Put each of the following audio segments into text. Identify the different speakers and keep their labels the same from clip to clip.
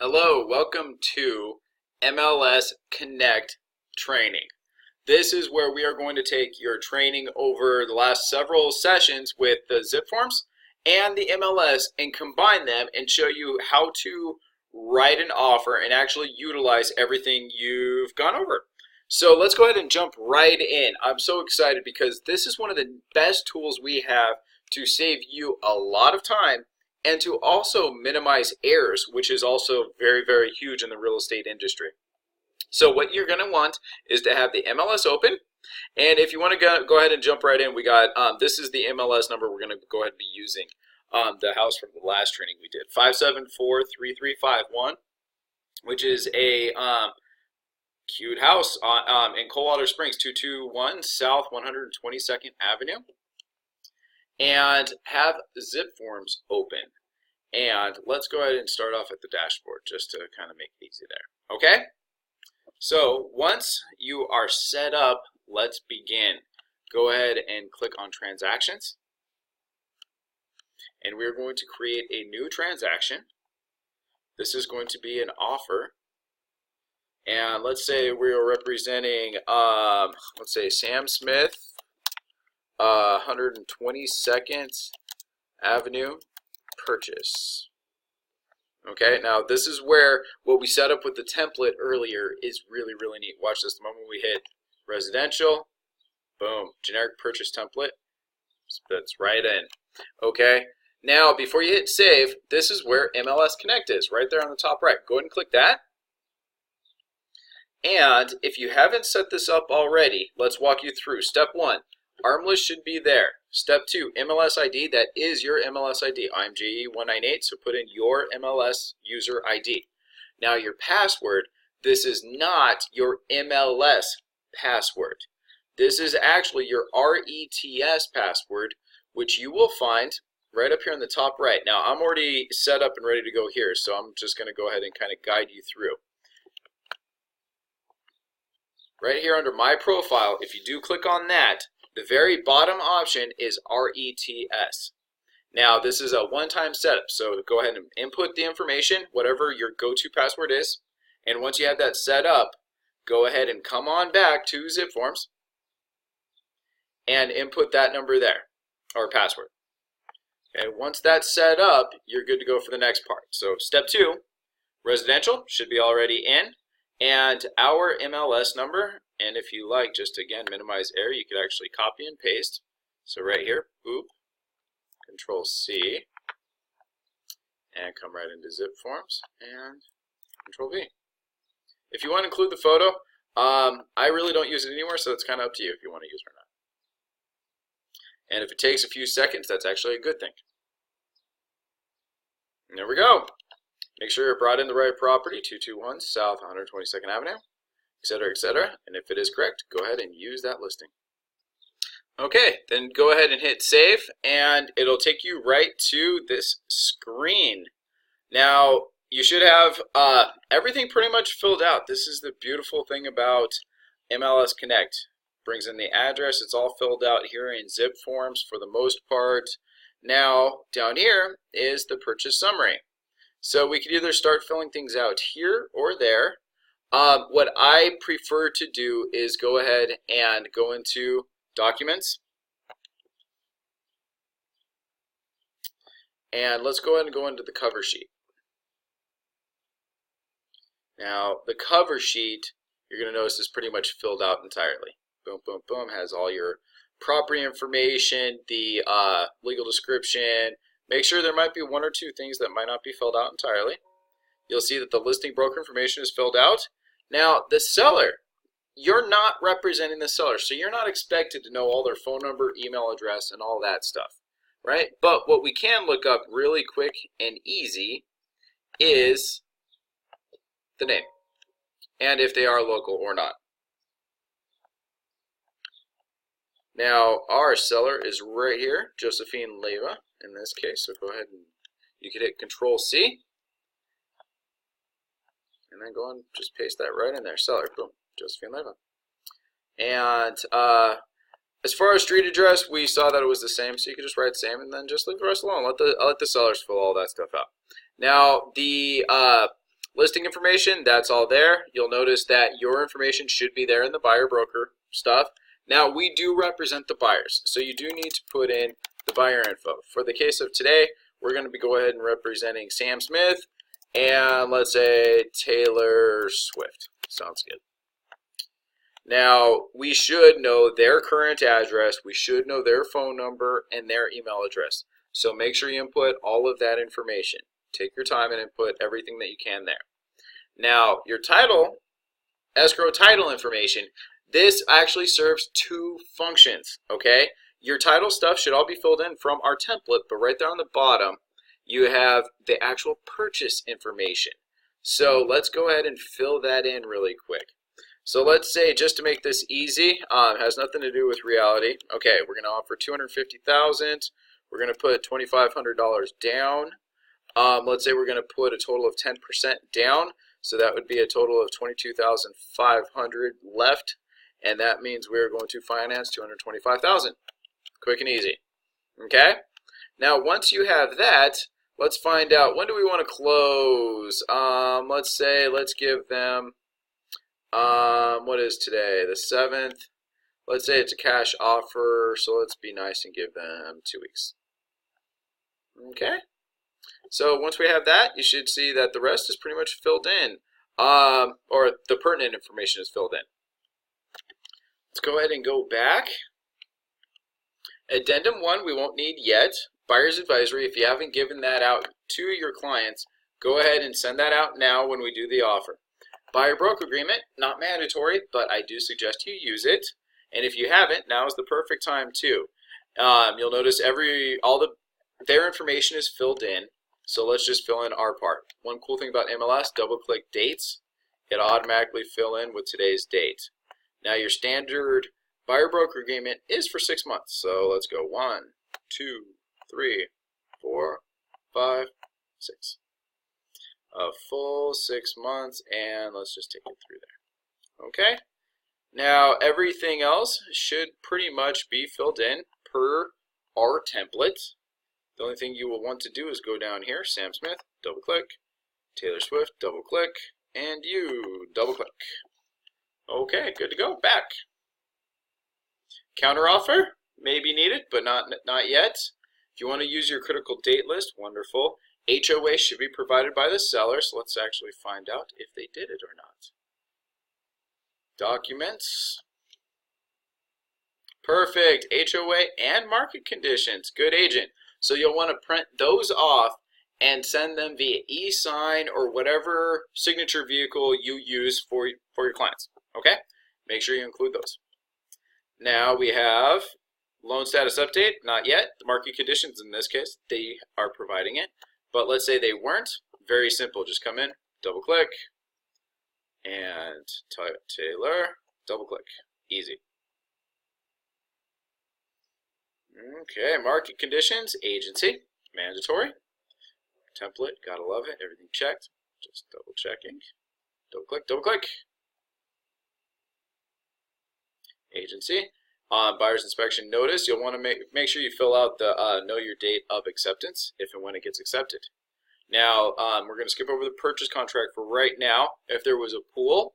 Speaker 1: Hello, welcome to MLS Connect training. This is where we are going to take your training over the last several sessions with the zip forms and the MLS and combine them and show you how to write an offer and actually utilize everything you've gone over. So let's go ahead and jump right in. I'm so excited because this is one of the best tools we have to save you a lot of time and to also minimize errors, which is also very, very huge in the real estate industry. So what you're going to want is to have the MLS open. And if you want to go ahead and jump right in, we got, this is the MLS number we're going to go ahead and be using. The house from the last training we did, 574-3351, which is a cute house in Coldwater Springs, 221 South 122nd Avenue. And have the zip forms open. And let's go ahead and start off at the dashboard just to kind of make it easy there. Okay? So once you are set up, let's begin. Go ahead and click on transactions. And we're going to create a new transaction. This is going to be an offer. And let's say we are representing, let's say Sam Smith, 122nd Avenue purchase. Okay, now this is where what we set up with the template earlier is really, really neat. Watch this. The moment we hit residential, boom, generic purchase template, that's right in. Okay, now before you hit save, this is where MLS Connect is, right there on the top right. Go ahead and click that. And if you haven't set this up already, let's walk you through. Step 1. ARM list should be there. Step 2, MLS ID, that is your MLS ID. I'm JE198, so put in your MLS user ID. Now your password, this is not your MLS password. This is actually your RETS password, which you will find right up here on the top right. Now I'm already set up and ready to go here, so I'm just going to go ahead and kind of guide you through. Right here under my profile, if you do click on that, the very bottom option is RETS. Now this is a one-time setup, so go ahead and input the information, whatever your go-to password is, and once you have that set up, go ahead and come on back to zip forms and input that number there, or password. Okay, once that's set up, you're good to go for the next part. So step 2, residential should be already in, and our MLS number. And if you like, just again, minimize error, you could actually copy and paste. So right here, boop, Control C, and come right into zip forms, and Control V. If you want to include the photo, I really don't use it anywhere, so it's kind of up to you if you want to use it or not. And if it takes a few seconds, that's actually a good thing. And there we go. Make sure you're brought in the right property, 221 South 122nd Avenue. Etc., etc. And if it is correct, go ahead and use that listing. Okay, then go ahead and hit save, and it'll take you right to this screen. Now, you should have everything pretty much filled out. This is the beautiful thing about MLS Connect. Brings in the address. It's all filled out here in zip forms for the most part. Now, down here is the purchase summary. So we could either start filling things out here or there. What I prefer to do is go ahead and go into Documents. And let's go ahead and go into the cover sheet. Now, the cover sheet, you're going to notice is pretty much filled out entirely. Boom, boom, boom, has all your property information, the legal description. Make sure there might be one or two things that might not be filled out entirely. You'll see that the listing broker information is filled out. Now, the seller, you're not representing the seller, so you're not expected to know all their phone number, email address, and all that stuff, right? But what we can look up really quick and easy is the name, and if they are local or not. Now, our seller is right here, Josephine Leva, in this case, so go ahead and you can hit Control C. And then go and just paste that right in there. Seller, boom, Josephine Leva. And as far as street address, we saw that it was the same, so you could just write the same and then just leave the rest alone. Let the sellers fill all that stuff out. Now, the Listing information, that's all there. You'll notice that your information should be there in the buyer broker stuff. Now, we do represent the buyers, so you do need to put in the buyer info. For the case of today, we're going to be go ahead and representing Sam Smith and let's say Taylor Swift. Sounds good. Now, we should know their current address, we should know their phone number and their email address. So make sure you input all of that information. Take your time and input everything that you can there. Now, your title, escrow title information, this actually serves two functions, okay? Your title stuff should all be filled in from our template, but right there on the bottom, you have the actual purchase information. So let's go ahead and fill that in really quick. So let's say, just to make this easy, has nothing to do with reality. Okay, we're going to offer $250,000. We're going to put $2,500 down. Let's say we're going to put a total of 10% down. So that would be a total of $22,500 left. And that means we're going to finance $225,000. Quick and easy. Okay? Now, once you have that, let's find out, when do we want to close? Let's give them, what is today? The 7th. Let's say it's a cash offer, so let's be nice and give them 2 weeks. Okay? So once we have that, you should see that the rest is pretty much filled in, or the pertinent information is filled in. Let's go ahead and go back. Addendum 1 we won't need yet. Buyer's advisory, if you haven't given that out to your clients, go ahead and send that out now when we do the offer. Buyer broker agreement, not mandatory, but I do suggest you use it. And if you haven't, now is the perfect time too. You'll notice their information is filled in. So let's just fill in our part. One cool thing about MLS, double click dates. It'll automatically fill in with today's date. Now your standard buyer broker agreement is for 6 months. So let's go 1, 2, 3, 4, 5, 6. A full 6 months, and let's just take it through there. Okay? Now everything else should pretty much be filled in per our template. The only thing you will want to do is go down here, Sam Smith, double click, Taylor Swift, double click, and you, double click. Okay, good to go, back. Counteroffer may be needed, but not yet. If you want to use your critical date list, wonderful. HOA should be provided by the seller, so let's actually find out if they did it or not. Documents. Perfect. HOA and market conditions. Good agent. So you'll want to print those off and send them via e-sign or whatever signature vehicle you use for your clients. Okay? Make sure you include those. Now we have loan status update. Not yet. The market conditions, in this case, they are providing it. But let's say they weren't. Very simple. Just come in, double click, and type Taylor, double click. Easy. Okay, market conditions, agency, mandatory. Template, gotta love it. Everything checked. Just double checking. Double click, double click. Agency. Buyer's inspection notice, you'll want to make sure you fill out the know your date of acceptance if and when it gets accepted. Now, we're going to skip over the purchase contract for right now. If there was a pool,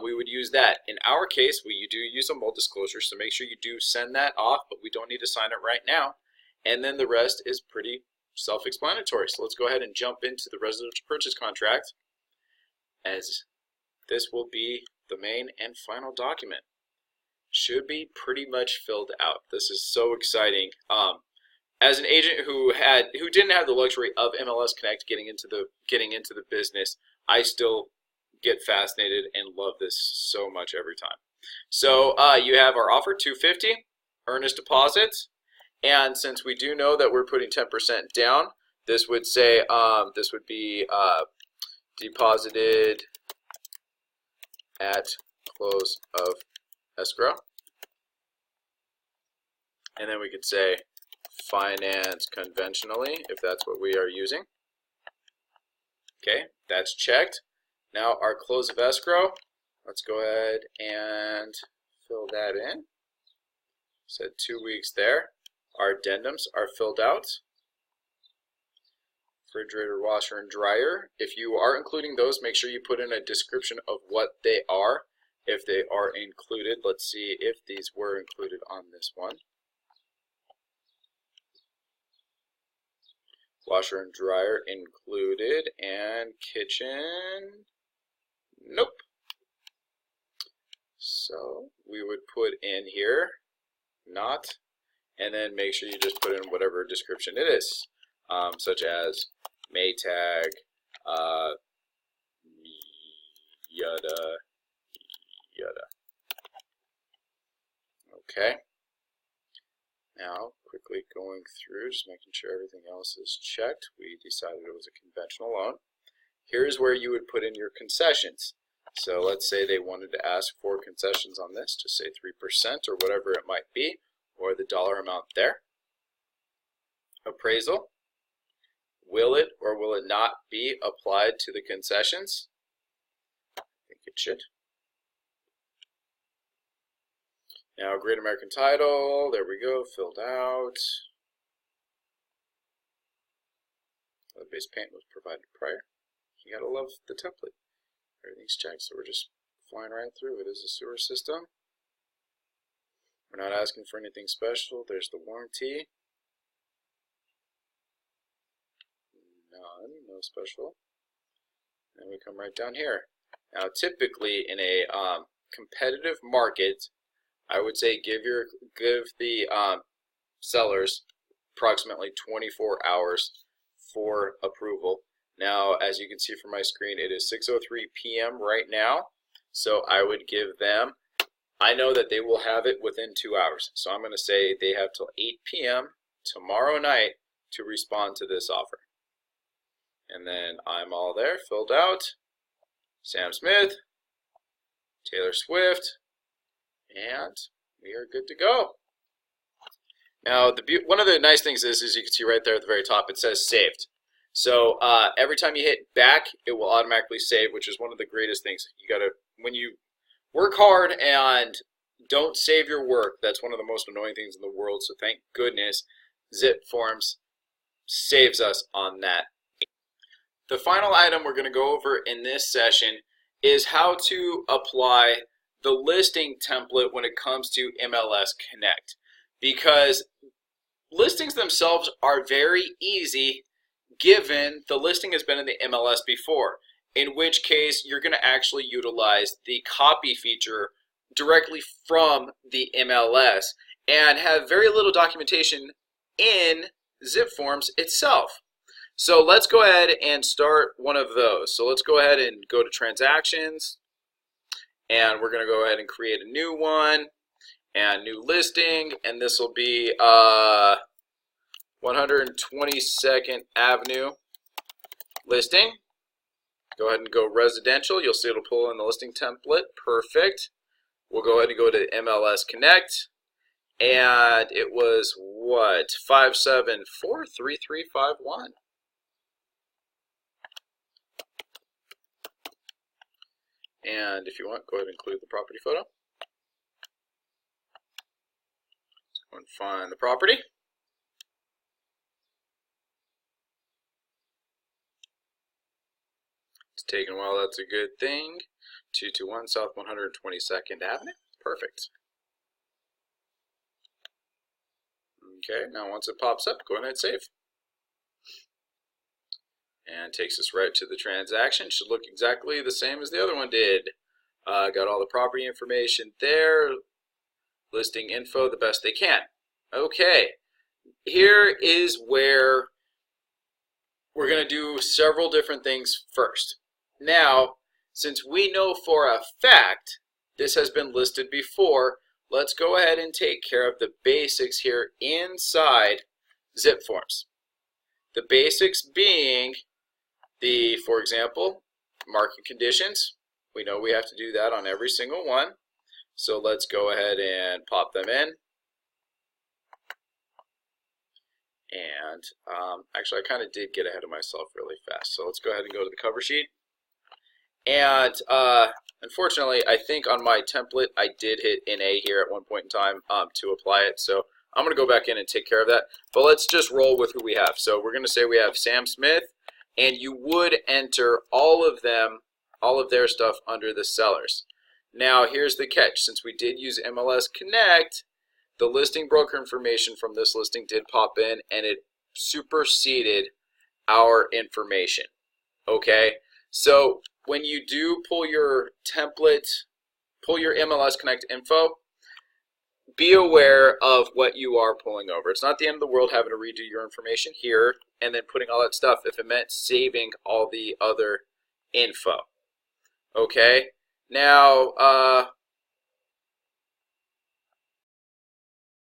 Speaker 1: we would use that. In our case, we do use a mul disclosure, so make sure you do send that off, but we don't need to sign it right now. And then the rest is pretty self-explanatory. So let's go ahead and jump into the residential purchase contract, as this will be the main and final document. Should be pretty much filled out. This is so exciting. As an agent who didn't have the luxury of MLS Connect getting into the business, I still get fascinated and love this so much every time. So you have our offer, $250, earnest deposits, and since we do know that we're putting 10% down, this would say this would be deposited at close of escrow. And then we could say finance conventionally if that's what we are using. Okay, that's checked. Now our close of escrow, let's go ahead and fill that in. Said 2 weeks there. Our addendums are filled out. refrigerator, washer, and dryer. If you are including those, make sure you put in a description of what they are. If they are included, let's see if these were included on this one. Washer and dryer included, and kitchen, nope. So we would put in here, not, and then make sure you just put in whatever description it is, such as Maytag, yada, yada. Okay. Now, quickly going through, just making sure everything else is checked. We decided it was a conventional loan. Here's where you would put in your concessions. So let's say they wanted to ask for concessions on this, just say 3% or whatever it might be, or the dollar amount there. Appraisal. Will it or will it not be applied to the concessions? I think it should. Now, Great American Title, there we go, filled out. The base paint was provided prior. You gotta love the template. Everything's checked, so we're just flying right through. It is a sewer system. We're not asking for anything special. There's the warranty. None, no special. And we come right down here. Now, typically in a competitive market, I would say give the sellers approximately 24 hours for approval. Now, as you can see from my screen, it is 6:03 p.m. right now. So I would give them, I know that they will have it within 2 hours. So I'm going to say they have till 8 p.m. tomorrow night to respond to this offer. And then I'm all there, filled out. Sam Smith, Taylor Swift, and we are good to go. Now, one of the nice things is, as you can see right there at the very top, it says saved. So every time you hit back, it will automatically save, which is one of the greatest things. You gotta, when you work hard and don't save your work, that's one of the most annoying things in the world. So thank goodness Zip Forms saves us on that. The final item we're going to go over in this session is how to apply the listing template when it comes to MLS Connect, because listings themselves are very easy given the listing has been in the MLS before, in which case you're going to actually utilize the copy feature directly from the MLS and have very little documentation in Zip Forms itself. So let's go ahead and start one of those. So let's go ahead and go to transactions, and we're going to go ahead and create a new one and new listing, and this will be 122nd Avenue listing. Go ahead and go residential. You'll see it'll pull in the listing template. Perfect. We'll go ahead and go to MLS Connect, and it was what, 5743351. And if you want, go ahead and include the property photo. Let's go and find the property. It's taking a while, that's a good thing. 221 South 122nd Avenue. Perfect. Okay, now once it pops up, go ahead and save. And takes us right to the transaction. Should look exactly the same as the other one did. Got all the property information there. Listing info the best they can. Okay, here is where we're going to do several different things first. Now, since we know for a fact this has been listed before, let's go ahead and take care of the basics here inside Zip Forms. The basics being for example, market conditions. We know we have to do that on every single one. So let's go ahead and pop them in. And actually, I kind of did get ahead of myself really fast. So let's go ahead and go to the cover sheet. And unfortunately, I think on my template, I did hit NA here at one point in time to apply it. So I'm going to go back in and take care of that. But let's just roll with who we have. So we're going to say we have Sam Smith. and you would enter all of them, all of their stuff under the sellers. Now here's the catch. Since we did use MLS Connect, the listing broker information from this listing did pop in and it superseded our information. Okay, so when you do pull your template, pull your MLS Connect info, be aware of what you are pulling over. It's not the end of the world having to redo your information here and then putting all that stuff if it meant saving all the other info. Okay, now